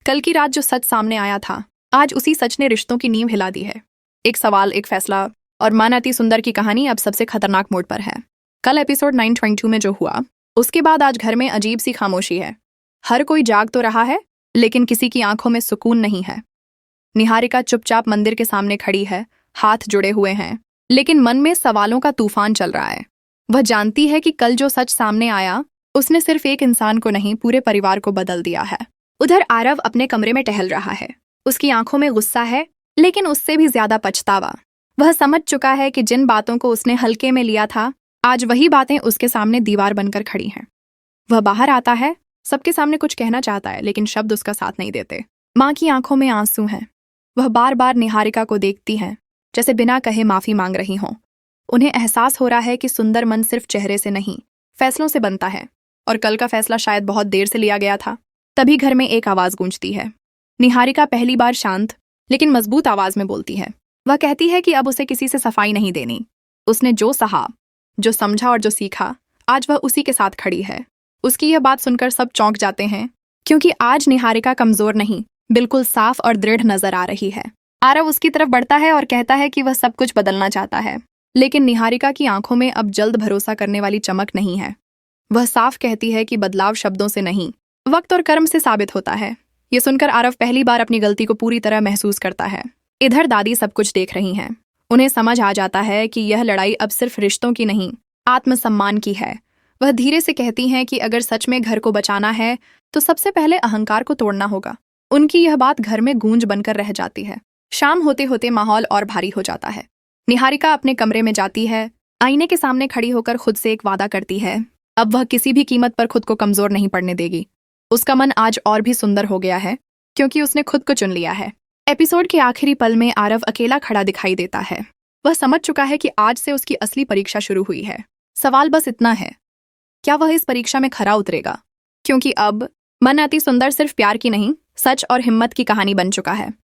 कल की रात जो सच सामने आया था, आज उसी सच ने रिश्तों की नींव हिला दी है। एक सवाल, एक फैसला और मन अति सुंदर की कहानी अब सबसे खतरनाक मोड़ पर है। कल एपिसोड 922 में जो हुआ, उसके बाद आज घर में अजीब सी खामोशी है। हर कोई जाग तो रहा है, लेकिन किसी की आंखों में सुकून नहीं है। निहारिका चुपचाप मंदिर के सामने खड़ी है, हाथ जुड़े हुए हैं, लेकिन मन में सवालों का तूफान चल रहा है। वह जानती है कि कल जो सच सामने आया, उसने सिर्फ एक इंसान को नहीं, पूरे परिवार को बदल दिया है। उधर आरव अपने कमरे में टहल रहा है। उसकी आंखों में गुस्सा है, लेकिन उससे भी ज्यादा पछतावा। वह समझ चुका है कि जिन बातों को उसने हल्के में लिया था, आज वही बातें उसके सामने दीवार बनकर खड़ी हैं। वह बाहर आता है, सबके सामने कुछ कहना चाहता है, लेकिन शब्द उसका साथ नहीं देते। माँ की आंखों में आंसू हैं। वह बार बार निहारिका को देखती है, जैसे बिना कहे माफी मांग रही हों। उन्हें एहसास हो रहा है कि सुंदर मन सिर्फ चेहरे से नहीं, फैसलों से बनता है, और कल का फैसला शायद बहुत देर से लिया गया था। तभी घर में एक आवाज गूंजती है। निहारिका पहली बार शांत लेकिन मजबूत आवाज में बोलती है। वह कहती है कि अब उसे किसी से सफाई नहीं देनी। उसने जो सहा, जो समझा और जो सीखा, आज वह उसी के साथ खड़ी है। उसकी यह बात सुनकर सब चौंक जाते हैं, क्योंकि आज निहारिका कमजोर नहीं, बिल्कुल साफ और दृढ़ नजर आ रही है। आरव उसकी तरफ बढ़ता है और कहता है कि वह सब कुछ बदलना चाहता है, लेकिन निहारिका की आंखों में अब जल्द भरोसा करने वाली चमक नहीं है। वह साफ कहती है कि बदलाव शब्दों से नहीं, वक्त और कर्म से साबित होता है। ये सुनकर आरव पहली बार अपनी गलती को पूरी तरह महसूस करता है। इधर दादी सब कुछ देख रही हैं। उन्हें समझ आ जाता है कि यह लड़ाई अब सिर्फ रिश्तों की नहीं, आत्मसम्मान की है। वह धीरे से कहती हैं कि अगर सच में घर को बचाना है, तो सबसे पहले अहंकार को तोड़ना होगा। उनकी यह बात घर में गूंज बनकर रह जाती है। शाम होते होते माहौल और भारी हो जाता है। निहारिका अपने कमरे में जाती है, आईने के सामने खड़ी होकर खुद से एक वादा करती है। अब वह किसी भी कीमत पर खुद को कमजोर नहीं पड़ने देगी। उसका मन आज और भी सुंदर हो गया है, क्योंकि उसने खुद को चुन लिया है। एपिसोड के आखिरी पल में आरव अकेला खड़ा दिखाई देता है। वह समझ चुका है कि आज से उसकी असली परीक्षा शुरू हुई है। सवाल बस इतना है, क्या वह इस परीक्षा में खरा उतरेगा? क्योंकि अब मन अति सुंदर सिर्फ प्यार की नहीं, सच और हिम्मत की कहानी बन चुका है।